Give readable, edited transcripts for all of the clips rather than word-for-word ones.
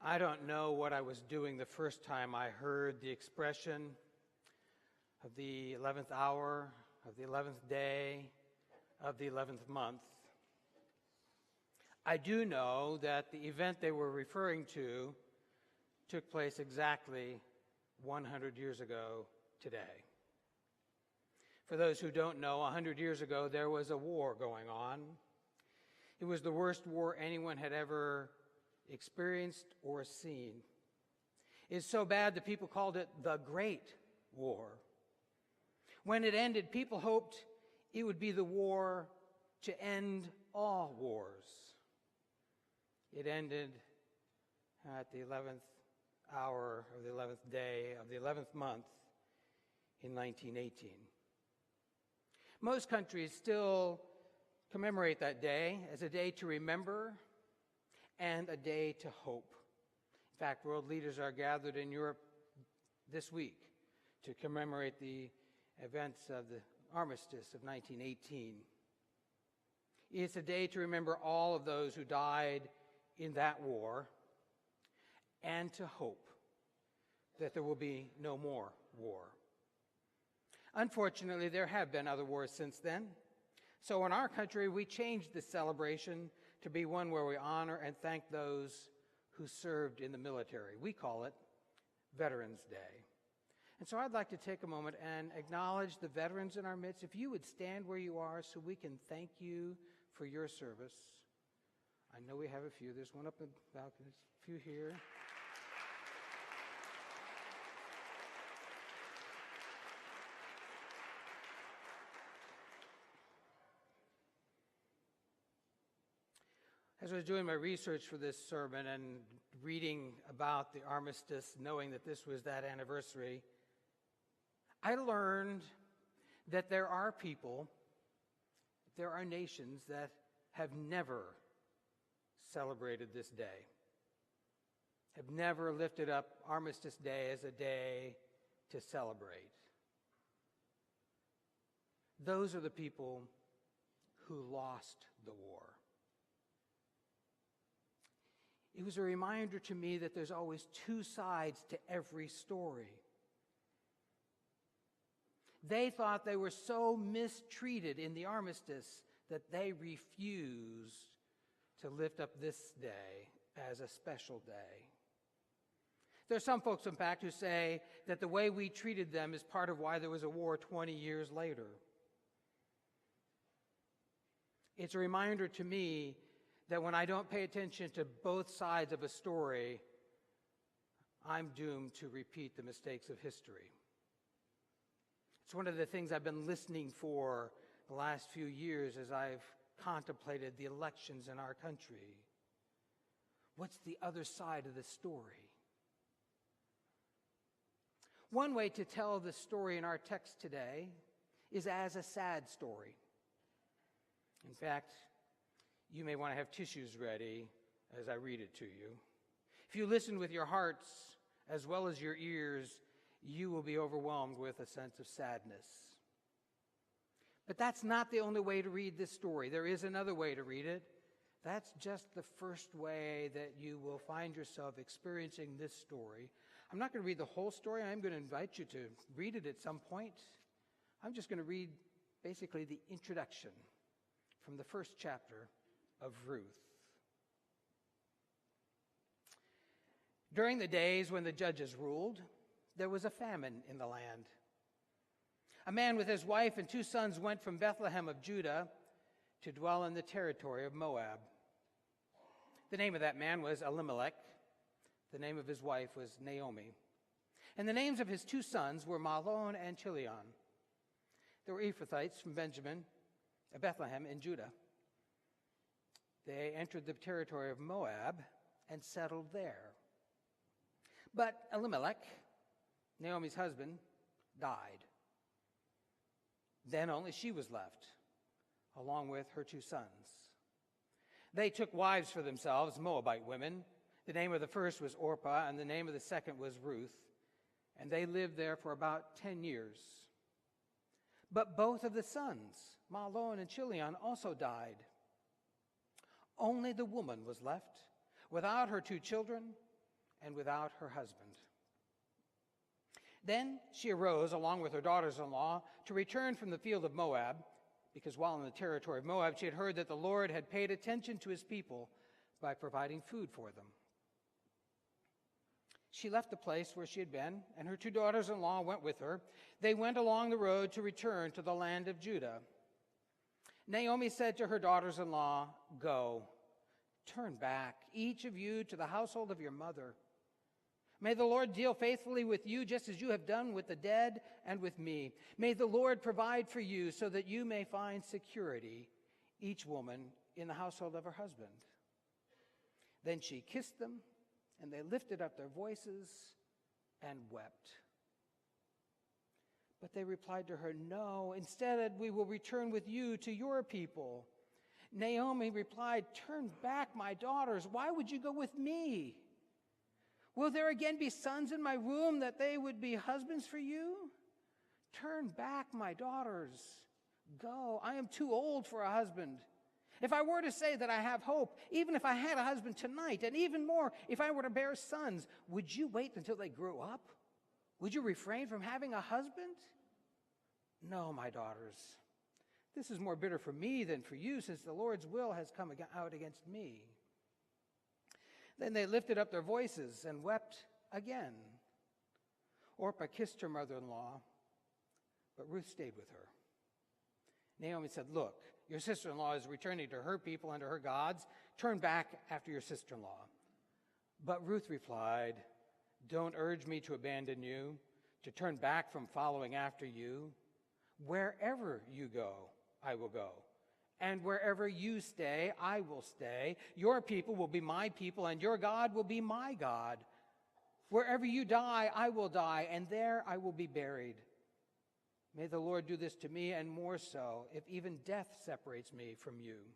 I don't know what I was doing the first time I heard the expression of the 11th hour, of the 11th day, of the 11th month. I do know that the event they were referring to took place exactly 100 years ago today. For those who don't know, 100 years ago there was a war going on. It was the worst war anyone had ever experienced or seen. It's so bad that people called it the Great War. When it ended, people hoped it would be the war to end all wars. It ended at the 11th hour of the 11th day of the 11th month in 1918. Most countries still commemorate that day as a day to remember and a day to hope. In fact, world leaders are gathered in Europe this week to commemorate the events of the armistice of 1918. It's a day to remember all of those who died in that war and to hope that there will be no more war. Unfortunately, there have been other wars since then. So in our country, we changed the celebration to be one where we honor and thank those who served in the military. We call it Veterans Day. And so I'd like to take a moment and acknowledge the veterans in our midst. If you would stand where you are so we can thank you for your service. I know we have a few. There's one up in the balcony, a few here. As I was doing my research for this sermon and reading about the armistice, knowing that this was that anniversary, I learned that there are people, there are nations that have never celebrated this day, have never lifted up Armistice Day as a day to celebrate. Those are the people who lost the war. It was a reminder to me that there's always two sides to every story. They thought they were so mistreated in the armistice that they refused to lift up this day as a special day. There are some folks, in fact, who say that the way we treated them is part of why there was a war 20 years later. It's a reminder to me that when I don't pay attention to both sides of a story, I'm doomed to repeat the mistakes of history. It's one of the things I've been listening for the last few years as I've contemplated the elections in our country. What's the other side of the story? One way to tell the story in our text today is as a sad story. In fact, you may want to have tissues ready as I read it to you. If you listen with your hearts as well as your ears, you will be overwhelmed with a sense of sadness. But that's not the only way to read this story. There is another way to read it. That's just the first way that you will find yourself experiencing this story. I'm not going to read the whole story. I'm going to invite you to read it at some point. I'm just going to read basically the introduction from the first chapter of Ruth. During the days when the judges ruled, there was a famine in the land. A man with his wife and 2 sons went from Bethlehem of Judah to dwell in the territory of Moab. The name of that man was Elimelech. The name of his wife was Naomi. And the names of his 2 sons were Mahlon and Chilion. They were Ephrathites from Bethlehem in Judah. They entered the territory of Moab and settled there. But Elimelech, Naomi's husband, died. Then only she was left, along with her 2 sons. They took wives for themselves, Moabite women. The name of the first was Orpah, and the name of the second was Ruth. And they lived there for about 10 years. But both of the sons, Mahlon and Chilion, also died. Only the woman was left, without her 2 children and without her husband. Then she arose, along with her daughters-in-law, to return from the field of Moab, because while in the territory of Moab, she had heard that the Lord had paid attention to his people by providing food for them. She left the place where she had been, and her two daughters-in-law went with her. They went along the road to return to the land of Judah. Naomi said to her daughters-in-law, "Go, turn back, each of you, to the household of your mother. May the Lord deal faithfully with you, just as you have done with the dead and with me. May the Lord provide for you so that you may find security, each woman in the household of her husband." Then she kissed them, and they lifted up their voices and wept. But they replied to her, "No, instead we will return with you to your people." Naomi replied, "Turn back, my daughters. Why would you go with me? Will there again be sons in my womb that they would be husbands for you? Turn back, my daughters. Go. I am too old for a husband. If I were to say that I have hope, even if I had a husband tonight, and even more, if I were to bear sons, would you wait until they grew up? Would you refrain from having a husband? No, my daughters. This is more bitter for me than for you, since the Lord's will has come out against me." Then they lifted up their voices and wept again. Orpah kissed her mother-in-law, but Ruth stayed with her. Naomi said, "Look, your sister-in-law is returning to her people and to her gods. Turn back after your sister-in-law." But Ruth replied, "Don't urge me to abandon you, to turn back from following after you. Wherever you go, I will go. And wherever you stay, I will stay. Your people will be my people, and your God will be my God. Wherever you die, I will die, and there I will be buried. May the Lord do this to me, and more so, if even death separates me from you."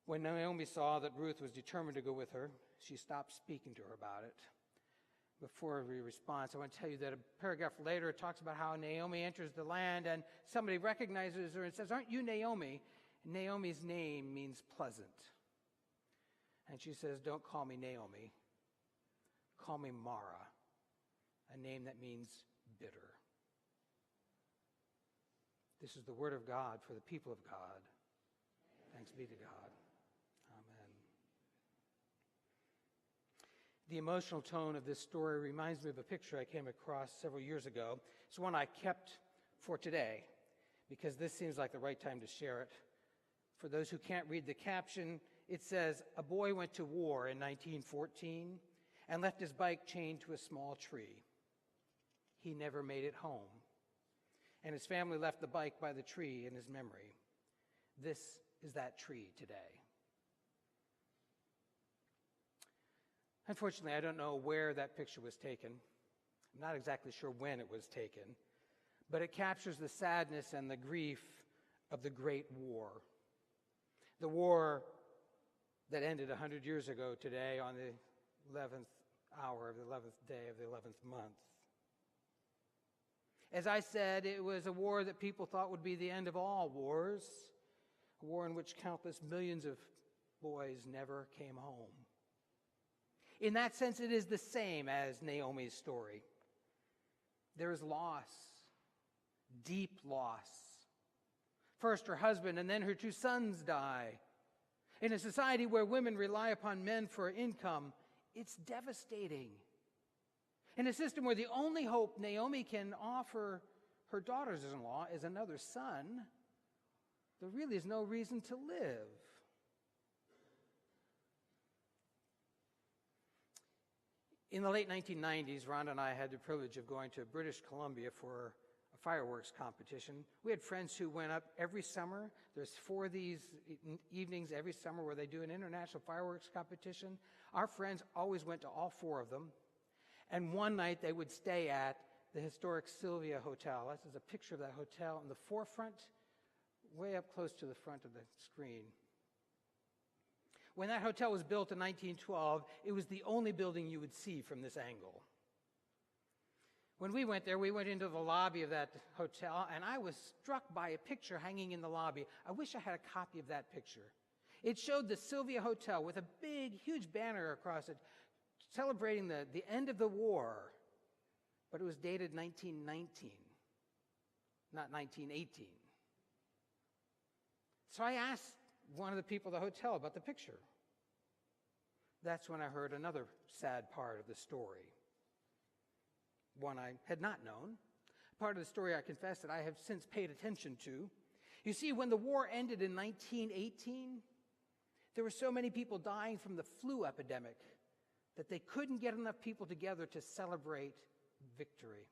When Naomi saw that Ruth was determined to go with her, she stopped speaking to her about it. Before we respond, I want to tell you that a paragraph later it talks about how Naomi enters the land and somebody recognizes her and says, "Aren't you Naomi?" Naomi's name means pleasant. And she says, "Don't call me Naomi. Call me Mara," a name that means bitter. This is the word of God for the people of God. Thanks be to God. Amen. The emotional tone of this story reminds me of a picture I came across several years ago. It's one I kept for today because this seems like the right time to share it. For those who can't read the caption, it says, "A boy went to war in 1914 and left his bike chained to a small tree. He never made it home, and his family left the bike by the tree in his memory. This is that tree today." Unfortunately, I don't know where that picture was taken. I'm not exactly sure when it was taken, but it captures the sadness and the grief of the Great War. The war that ended 100 years ago today on the 11th hour of the 11th day of the 11th month. As I said, it was a war that people thought would be the end of all wars, a war in which countless millions of boys never came home. In that sense, it is the same as Naomi's story. There is loss, deep loss. First, her husband and then her two sons die. In a society where women rely upon men for income, it's devastating. In a system where the only hope Naomi can offer her daughters-in-law is another son, there really is no reason to live. In the late 1990s, Rhonda and I had the privilege of going to British Columbia for a fireworks competition. We had friends who went up every summer. There's 4 of these evenings every summer where they do an international fireworks competition. Our friends always went to all 4 of them. And one night they would stay at the historic Sylvia Hotel. This is a picture of that hotel in the forefront, way up close to the front of the screen. When that hotel was built in 1912, it was the only building you would see from this angle. When we went there, we went into the lobby of that hotel, and I was struck by a picture hanging in the lobby. I wish I had a copy of that picture. It showed the Sylvia Hotel with a big, huge banner across it celebrating the end of the war, but it was dated 1919, not 1918. So I asked one of the people at the hotel about the picture. That's when I heard another sad part of the story, one I had not known, part of the story I confess that I have since paid attention to. You see, when the war ended in 1918, there were so many people dying from the flu epidemic that they couldn't get enough people together to celebrate victory.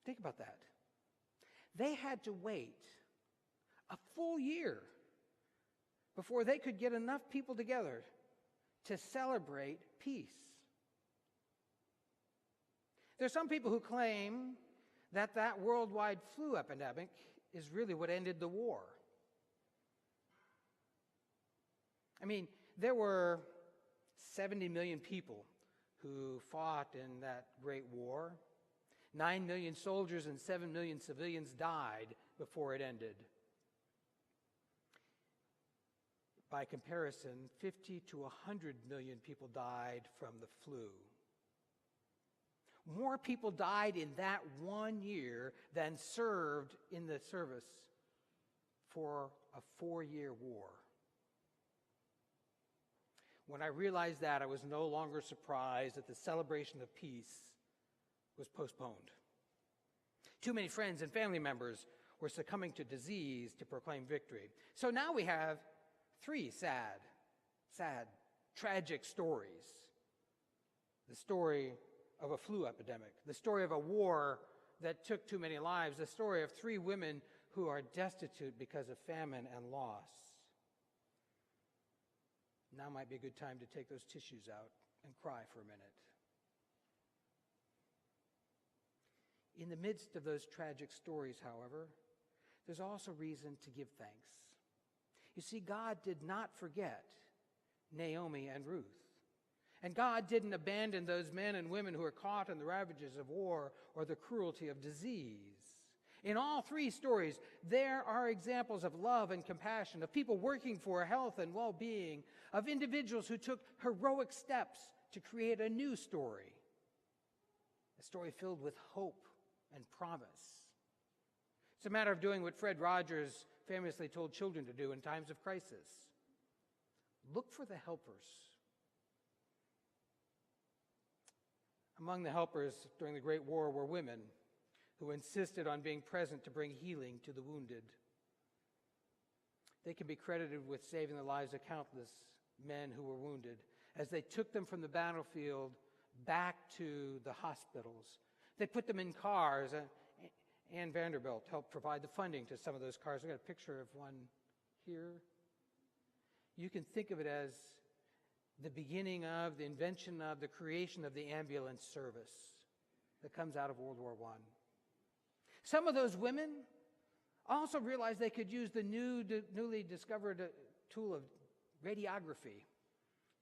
Think about that. They had to wait a full year before they could get enough people together to celebrate peace. There's some people who claim that that worldwide flu epidemic is really what ended the war. I mean, there were 70 million people who fought in that great war. 9 million soldiers and 7 million civilians died before it ended. By comparison, 50 to 100 million people died from the flu. More people died in that 1 year than served in the service for a 4-year war. When I realized that, I was no longer surprised that the celebration of peace was postponed. Too many friends and family members were succumbing to disease to proclaim victory. So now we have 3 sad, tragic stories. The story of a flu epidemic, the story of a war that took too many lives, the story of 3 women who are destitute because of famine and loss. Now might be a good time to take those tissues out and cry for a minute. In the midst of those tragic stories, however, there's also reason to give thanks. You see, God did not forget Naomi and Ruth. And God didn't abandon those men and women who were caught in the ravages of war or the cruelty of disease. In all 3 stories, there are examples of love and compassion, of people working for health and well-being, of individuals who took heroic steps to create a new story, a story filled with hope and promise. It's a matter of doing what Fred Rogers famously told children to do in times of crisis. Look for the helpers. Among the helpers during the Great War were women who insisted on being present to bring healing to the wounded. They can be credited with saving the lives of countless men who were wounded as they took them from the battlefield back to the hospitals. They put them in cars. Ann Vanderbilt helped provide the funding to some of those cars. I've got a picture of one here. You can think of it as the beginning of, the invention of, the creation of the ambulance service that comes out of World War I. Some of those women also realized they could use the newly discovered tool of radiography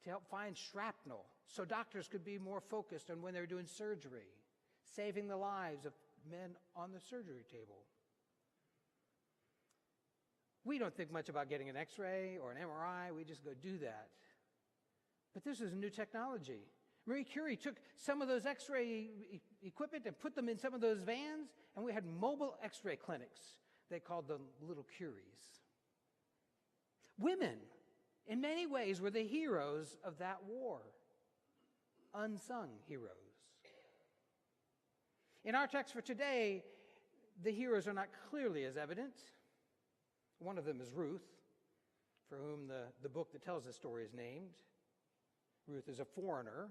to help find shrapnel so doctors could be more focused on when they were doing surgery, saving the lives of men on the surgery table. We don't think much about getting an X-ray or an MRI. We just go do that. But this is a new technology. Marie Curie took some of those X-ray equipment and put them in some of those vans, and we had mobile X-ray clinics. They called them Little Curies. Women, in many ways, were the heroes of that war. Unsung heroes. In our text for today, the heroes are not clearly as evident. One of them is Ruth, for whom the book that tells the story is named. Ruth is a foreigner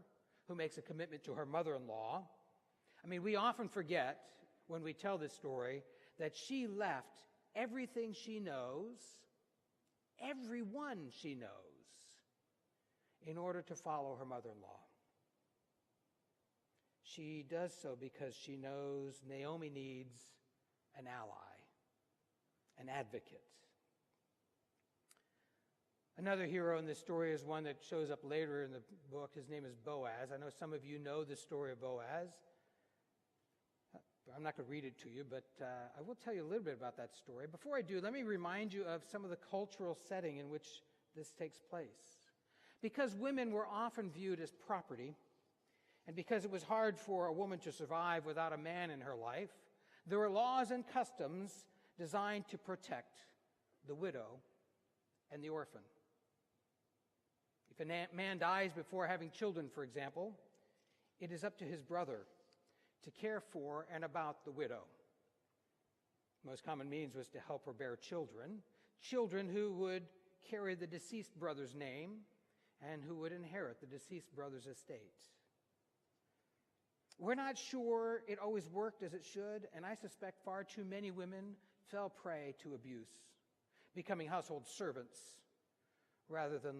who makes a commitment to her mother-in-law. I mean, we often forget when we tell this story that she left everything she knows, everyone she knows, in order to follow her mother-in-law. She does so because she knows Naomi needs an ally, an advocate. Another hero in this story is one that shows up later in the book. His name is Boaz. I know some of you know the story of Boaz. I'm not going to read it to you, but I will tell you a little bit about that story. Before I do, let me remind you of some of the cultural setting in which this takes place. Because women were often viewed as property, and because it was hard for a woman to survive without a man in her life, there were laws and customs designed to protect the widow and the orphan. If a man dies before having children, for example, it is up to his brother to care for and about the widow. The most common means was to help her bear children who would carry the deceased brother's name and who would inherit the deceased brother's estate. We're not sure it always worked as it should, and I suspect far too many women fell prey to abuse, becoming household servants rather than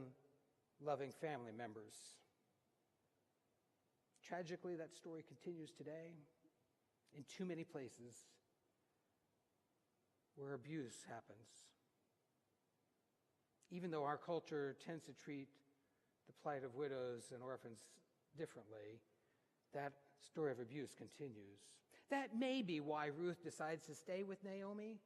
loving family members. Tragically, that story continues today in too many places where abuse happens. Even though our culture tends to treat the plight of widows and orphans differently, that story of abuse continues. That may be why Ruth decides to stay with Naomi.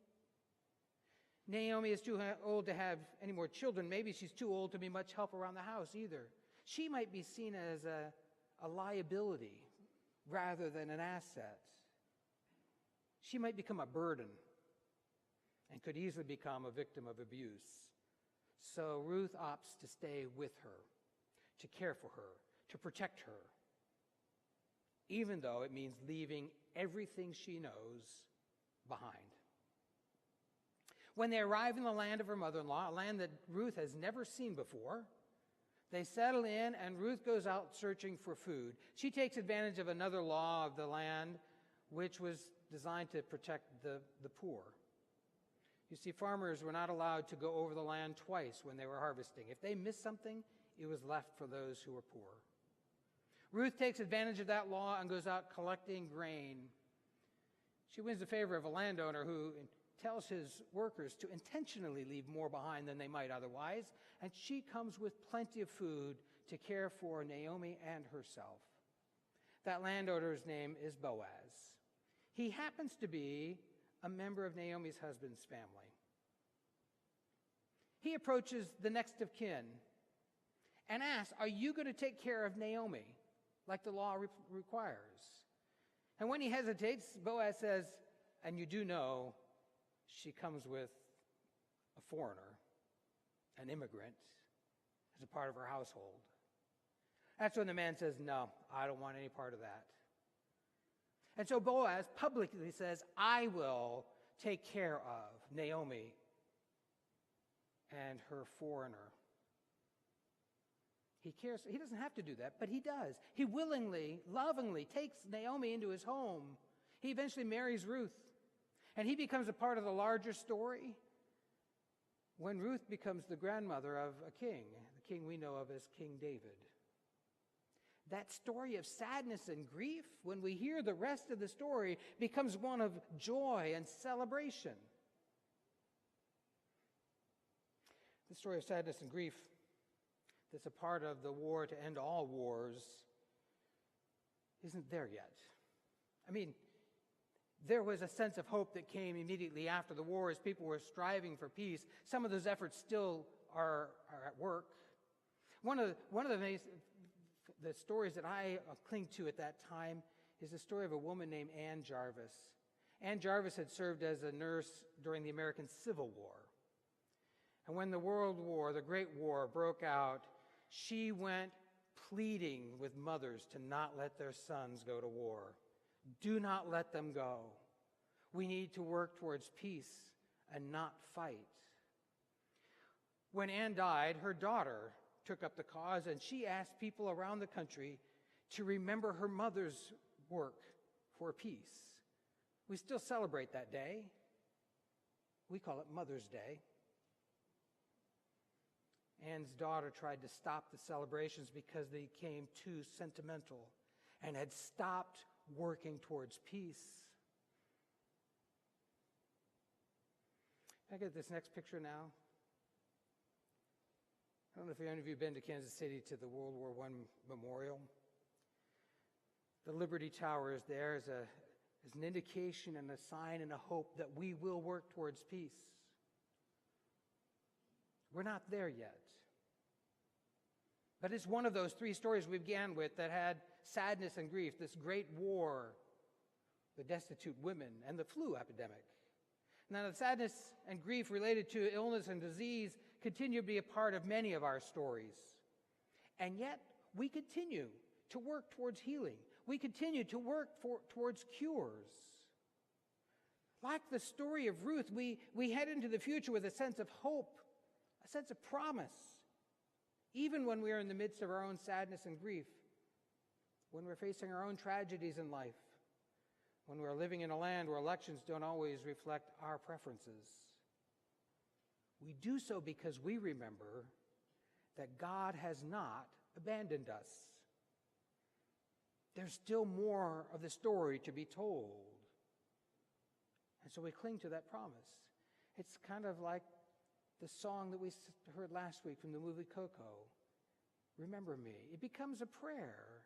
Naomi is too old to have any more children. Maybe she's too old to be much help around the house either. She might be seen as a liability rather than an asset. She might become a burden and could easily become a victim of abuse. So Ruth opts to stay with her, to care for her, to protect her, even though it means leaving everything she knows behind. When they arrive in the land of her mother-in-law, a land that Ruth has never seen before, they settle in, and Ruth goes out searching for food. She takes advantage of another law of the land, which was designed to protect the poor. You see, farmers were not allowed to go over the land twice when they were harvesting. If they missed something, it was left for those who were poor. Ruth takes advantage of that law and goes out collecting grain. She wins the favor of a landowner who tells his workers to intentionally leave more behind than they might otherwise, and she comes with plenty of food to care for Naomi and herself. That landowner's name is Boaz. He happens to be a member of Naomi's husband's family. He approaches the next of kin and asks, "Are you going to take care of Naomi like the law requires?" And when he hesitates, Boaz says, "And you do know she comes with a foreigner, an immigrant, as a part of her household." That's when the man says, "No, I don't want any part of that." And so Boaz publicly says, "I will take care of Naomi and her foreigner." He cares. He doesn't have to do that, but he does. He willingly, lovingly takes Naomi into his home. He eventually marries Ruth, and he becomes a part of the larger story when Ruth becomes the grandmother of a king, the king we know of as King David. That story of sadness and grief, when we hear the rest of the story, becomes one of joy and celebration. The story of sadness and grief that's a part of the war to end all wars isn't there yet. I mean, there was a sense of hope that came immediately after the war as people were striving for peace. Some of those efforts still are at work. One of the stories that I cling to at that time is the story of a woman named Anne Jarvis. Anne Jarvis had served as a nurse during the American Civil War. And when the World War, the Great War, broke out, she went pleading with mothers to not let their sons go to war. Do not let them go. We need to work towards peace and not fight. When Anne died, her daughter took up the cause, and she asked people around the country to remember her mother's work for peace. We still celebrate that day. We call it Mother's Day. Anne's daughter tried to stop the celebrations because they became too sentimental and had stopped working towards peace. Can I get this next picture now? I don't know if any of you have been to Kansas City to the World War I Memorial. The Liberty Tower is there as as an indication and a sign and a hope that we will work towards peace. We're not there yet. But it's one of those three stories we began with that had sadness and grief, this great war, the destitute women, and the flu epidemic. Now, the sadness and grief related to illness and disease continue to be a part of many of our stories. And yet, we continue to work towards healing. We continue to work towards cures. Like the story of Ruth, we head into the future with a sense of hope, a sense of promise, even when we are in the midst of our own sadness and grief, when we're facing our own tragedies in life, when we're living in a land where elections don't always reflect our preferences. We do so because we remember that God has not abandoned us. There's still more of the story to be told. And so we cling to that promise. It's kind of like the song that we heard last week from the movie Coco, Remember Me. It becomes a prayer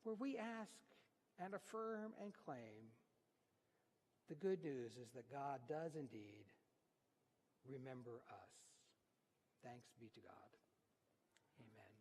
where we ask and affirm and claim the good news is that God does indeed remember us. Thanks be to God. Amen.